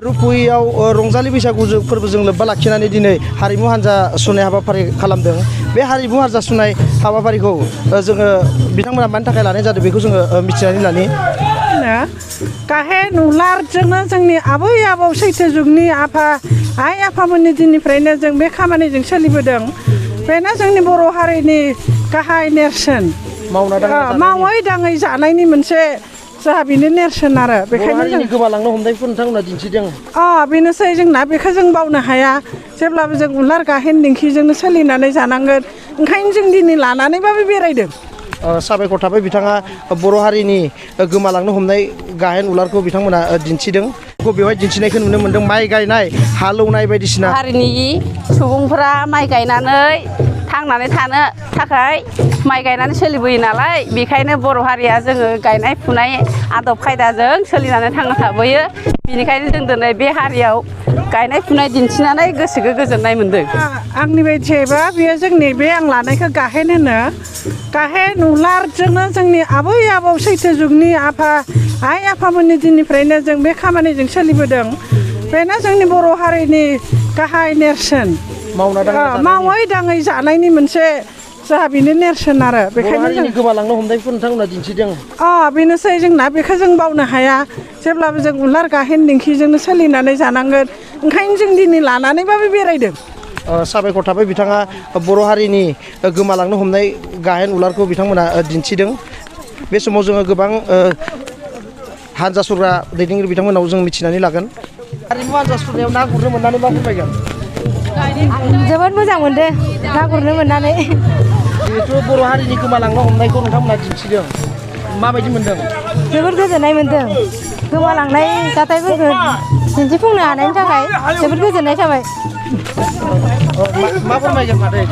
रुपुइयाव रंजालि बैसागु फोरबोजों लोब्बा लाखिनानै दिनै हारिमु हान्जा सुनाय हाबाफारि खालामदों। बे हारिमु हान्जा सुनाय हाबाफारिखौ जोङो बिथांमोना मानि थाखाय लानाय जादों बेखौ जोङो मिथिनानै लानि। गाहेन उलारजोंनो जोंनि आबै आबौ सैथो जुगनि आइ आफामोननि दिननिफ्रायनो जों बे खामानिजों सोलिबोदों। बेनो जोंनि बर' हारिनि गाहाय नेरसोन, मावै दाङै जानायनि मोनसे जोंहा बेनो नेरसोन आरो बेखायनो जों गोमालांनो हमनायखौ नोंथांमोना दिन्थिदों। बेनोसै जोंना बेखौ जों बावनो हाया। जेब्लाबो जों उलार गाहेन दिंखिजोंनो सोलिनानै जानांगोन, ओंखायनो जों दिनै लानानैबाबो बेरायदों। साबायखर थाबाय बिथाङा बर' हारिनि गोमालांनो हमनाय गाहेन उलारखौ बिथांमोना दिन्थिदों। बेवहाय दिन्थिनायखौ नुनो मोन्दों माइ गायनाय, हालौनाय बायदिसिना। हारिनि सुबुंफोरा माइ गायनानै थांनानै थानो थाखाय माइ गायनानै सोलिबोयो नालाय, बेखायनो बर' हारिया जोङो गायनाय फुनाय आदब खायदाजों सोलिनानै थांना थाबोयो। बेनिखायनो जों दिनै बे हारियाव गायनाय फुनाय दिन्थिनानै गोसोखौ गोजोननाय मोन्दों। आंनि बायदियैबा बेयो जोंनि बे आं लानायखौ गाहेन होनो। गाहेन उलारजोंनो जोंनि आबै आबौ सैथो जुगनि आइ आफामोननि दिननिफ्रायनो जों बे खामानिजों सोलिबोदों। बेनो जोंनि बर' हारिनि गाहाय नेरसोन, मावै दाङै जानायनि मोनसे जोंहा बेनो नेरसोन आरो बेखायनो जों गोमालांनो हमनायखौ नोंथांमोना दिन्थिदों। बेनोसै जोंना बेखौ जों बावनो हाया। जेब्लाबो जों उलार गाहेन दिंखिजोंनो सोलिनानै जानांगोन, ओंखायनो जों दिनै लानानैबाबो बेरायदों। साबायखर थाबाय बिथाङा बर' हारिनि गोमालांनो हमनाय गाहेन उलारखौ बिथांमोना दिन्थिदों। बे समाव जोङो गोबां हान्जा सुरग्रा दैदेनगिरि बिथांमोनाव जों मिथिनानै लागोन। हारिमु हान्जा सुरनायाव ना गुरनो मोननानै मा फोरमायगोन? जोबोद मोजां मोनदों ना गुरनो मोननानै। जिहेथु बर' हारिनि गोमालांनो हमनायखौ नोंथांमोना दिन्थिदों, माबायदि मोनदों? जोबोद गोजोननाय मोन्दों। गोमालांनाय जाथायफोरखौ दिन्थिफुंनो हानायनि थाखाय जोबोद गोजोननाय थाबाय। मा फोरमायगोन मादै?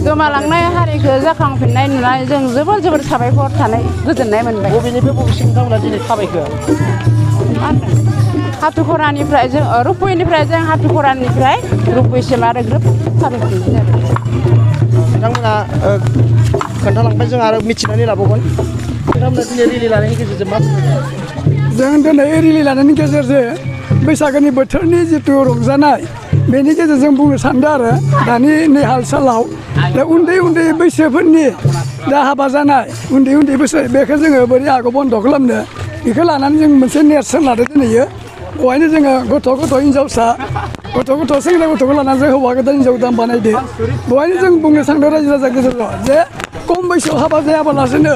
गोमालांनाय हारिखौ जाखांफिननाय नुनानै जों जोबोर साबायखर थानाय गोजोननाय मोनबाय। बबेनिफ्राय बबेसिम नोंथांमोना दिनै थाबायखो? हाथुखरानिफ्राय जों रुपुइनिफ्राय जों हाथुखरानिफ्राय रुपुइसिम आरो ग्रोब थाबायफिननाय जादों। बिथांमोना खोन्थालांबाय, जों आरो मिथिनानै लाबावगोन। नोंथांमोना दिनै रिलि लानायनि गेजेरजों मा जों दिनै रिलि लानायनि गेजेरजों बैसागोनि बोथोरनि जिथु रंजानाय, बेनि गेजेरजों बुंनो सानदों आरो दानि नै हाल सालाव उन्दै उन्दै बैसोफोरनि दा हाबा जानाय उन्दै उन्दै बैसो बेखौ जोङो बोरै हागौ बन्द' खालामनो, बेखौ लानानै जों मोनसे नेरसोन लादों दिनैयो। बेवहायनो जोङो गथ' हिनजावसा गथ' सेंग्रा गथ'खौ लानानै जों हौवा गोदान हिनजाव गोदान बानायदो। बेवहायनो जों बुंनो सानदों रायजो राजा गेजेराव जे खम बैसोआव हाबा जायाबालासिनो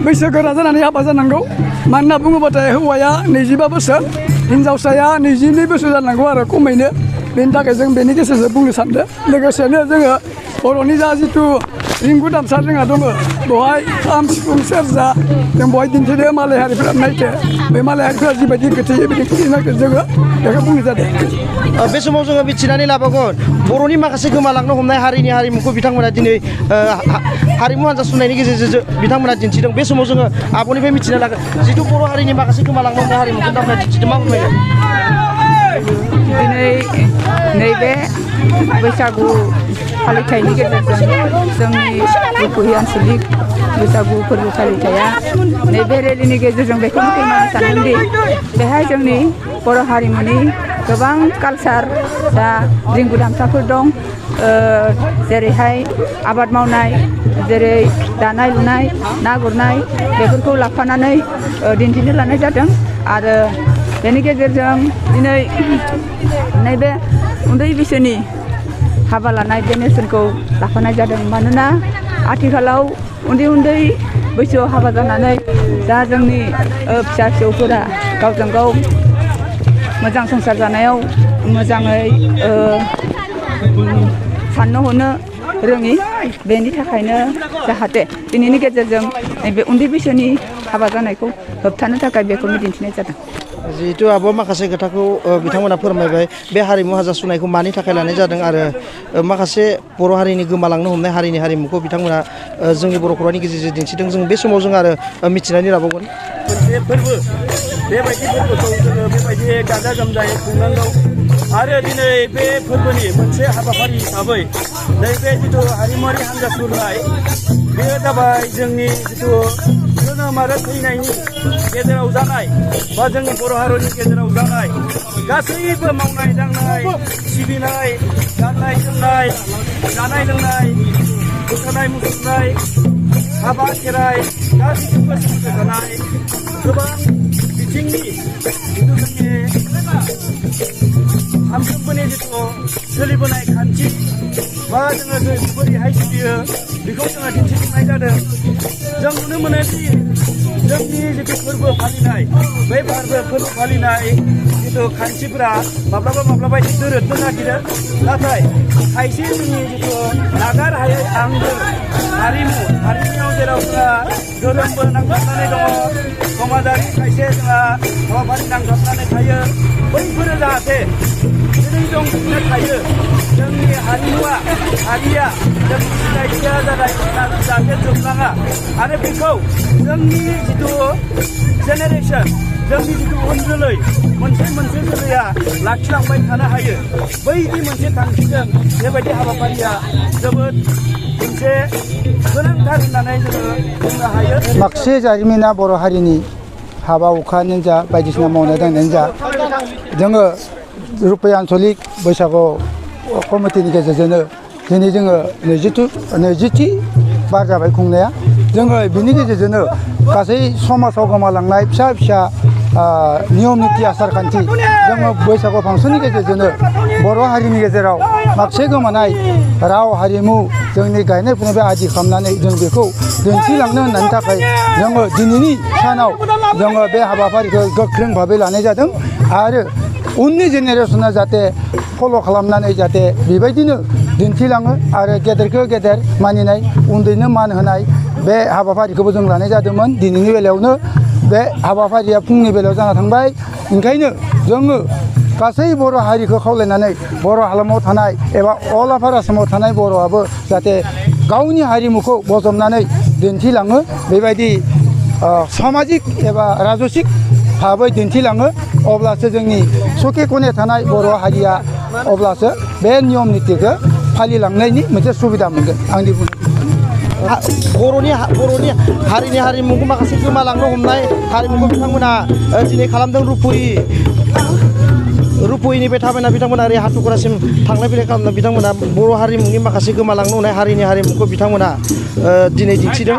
बैसो गोरा जानानै हाबा जानांगौ। मानो होनना बुङोबाथाय हौवाया 25 बोसोर, हिनजावसाया 22 बोसोर जानांगौ आरो खमैनो। बेनि थाखाय जों बेनि गेजेरजों बुंनो सानदों। लोगोसेनो जोङो बर'नि जा जिथु रिंगु दामसा जोंहा दङ, बेवहाय खाम सिफुं सेरजा जों बेवहाय दिन्थिदो। मालाय हारिफोरा नायदो, बे मालाय हारिफोरा जिबायदि गोथैयो बिदि गोथैनायखौ जोङो बेखौ बुंनाय जादों। बे समाव जोङो मिथिनानै लाबावगोन बर'नि माखासे गोमालांनो हमनाय हारिनि हारिमुखौ बिथांमोना दिनै हारिमु हान्जा सुनायनि गेजेरजों बिथांमोना दिन्थिदों। बे समाव जोङो आब'निफ्राय मिथिना लागोन, जिथु बर' हारिनि माखासे गोमालांनो हमनाय हारिमुखौ बिथांमोना दिन्थिदों, मा फोरमायगोन? दिनै नैबे बैसागु फालिथायनि गेजेरजों जोंनि रुपुहि आन्सलिक बैसागु फोरबो फालिथाया नैबे रेलिनि गेजेरजों बेखौनो फोरमायनो सानदोंदि बेहाय जोंनि बर' हारिमुनि गोबां कालसार दा रिंगु दामसाफोर दं, जेरैहाय आबाद मावनाय, जेरै दानाय लुनाय, ना गुरनाय, बेफोरखौ लाफानानै दिन्थिनो लानाय जादों। आरो बेनि गेजेरजों दिनै नैबे उन्दै बैसोनि हाबा लानाय बे नेरसोनखौ लाफानाय जादों। मानोना आथिखालाव उन्दै बैसोआव हाबा जानानै दा जोंनि फिसा फिसौफोरा गावजों गाव मोजां संसार जानायाव मोजाङै साननो हनो रोङि, बेनि थाखायनो जाहाथे दिनैनि गेजेरजों नैबे उन्दै बैसोनि हाबा जानायखौ होबथानो थाखाय बेखौनो दिन्थिनाय जादों। जिहेतु आब'आ माखासे खोथाखौ बिथांमोना फोरमायबाय, बे हारिमु हान्जा सुनायखौ मानि थाखाय लानाय जादों आरो माखासे बर' हारिनि गोमालांनो हमनाय हारिनि हारिमुखौ बिथांमोना जोंनि बर' खौरांनि गेजेरजों दिन्थिदों। जों बे समाव जों आरो मिथिनानै लाबावगोन। मोनसे फोरबो, बेबायदि फोरबोखौ जोङो बेबायदि गाजा गोमजायै खुंनांगौ। आरो दिनै बे फोरबोनि मोनसे हाबाफारि हिसाबै नैबे जिथु हारिमुवारि हान्जा सुरनाय बेयो जाबाय जोंनि जिथु जोनोम आरो थैनायनि गेजेराव जानाय बा जोंनि बर' हारिनि गेजेराव जानाय गासैबो मावनाय दांनाय सिबिनाय गाननाय जोमनाय जानाय लोंनाय मोसानाय मुसुरनाय हाबा खेराइ गासैबो सोलिबोनाय गोबां बिथिंनि जिथु जोंनि सानफ्रोमबोनि जिथु सोलिबोनाय खान्थि बा जोङो बोरैहाय सिबियो बेखौ जोङो दिन्थिफुंनाय जादों। जों नुनो मोनोदि जोंनि जिथु फोरबो फालिनाय बै फोरबो फालिनाय जिथु खान्थिफोरा माब्लाबा एसे दोरोदनो नागिरो नाथाय खायसे जोंनि जिथु नागार हायै आंगो हारिमुआव जेराव जोंहा धोरोमबो नांथाबनानै दङ समाजारि खायसे जोंहा हाबाफारि नांथाबनानै थायो बैफोरो जाहाथे दिनै दं बिदिनो थायो जोंनि हारिमुआ हारिया जोंनि सिनायथिया जाहाथे जोबलाङा आरो बेखौ जोंनि जिथु जेनेरेसन जोंनि जिथु उन जोलै मोनसे जोलैया लाखिलांबाय थानो हायो बैदि मोनसे थांखिजों बेबायदि हाबाफारिया जोबोद मोनसे गोनांथार होननानै जोङो बुंनो हायो। माखासे जारिमिना बर' हारिनि हाबा हुखायानो जा बायदिसिना मावनाय दांनायानो जा जोङो रुपे आन्चलिक बैसागु कमिटिनि गेजेरजोंनो दिनै जोङो नैजिथि बार जाबाय खुंनाया जोङो बिनि गेजेरजोंनो गासै समाजाव गोमालांनाय फिसा नियम निति आसार खान्थि जोङो बैसागु फांसननि गेजेरजोंनो बर' हारिनि गेजेराव माखासे गोमानाय राव हारिमु जोंनि गायनाय फुनाय बे आदि खालामनानै जों बेखौ दिन्थिलांनो होननायनि थाखाय जोङो दिनैनि सानाव जोङो बे हाबाफारिखौ गोख्रों भाबै लानाय जादों आरो उननि जेनेरेसना जाहाथे फल' खालामनानै जाहाथे बेबायदिनो दिन्थिलाङो आरो गेदेरखौ गेदेर मानिनाय उन्दैनो मान होनाय बे हाबाफारिखौबो जों लानाय जादोंमोन। दिनैनि बेलायावनो बे हाबाफारिया फुंनि बेलायाव जाना थांबाय ओंखायनो जोङो गासै बर' हारिखौ खावलायनानै बर' हालामाव थानाय एबा अल आफार आसामाव थानाय बर'आबो जाहाथे गावनि हारिमुखौ बजबनानै दिन्थिलाङो बेबायदि सामाजिक एबा राजसिक भाबै दिन्थिलाङो अब्लासो जोंनि सखे खने थानाय बर' हारिया अब्लासो बे नियम नितिखौ फालिलांनायनि मोनसे सुबिदा मोनगोन आंनि बर'नि हारिनि हारिमुखौ माखासे गोमालांनो हमनाय हारिमुखौ बिथांमोना दिनै खालामदों रुपयनिफ्राय थाबायना बिथांमोना ओरै हाथुखरासिम थांलाय फैलाय खालामना बिथांमोना बर' हारिमुनि माखासे गोमालांनो हमनाय हारिनि हारिमुखौ बिथांमोना दिनै दिन्थिदों।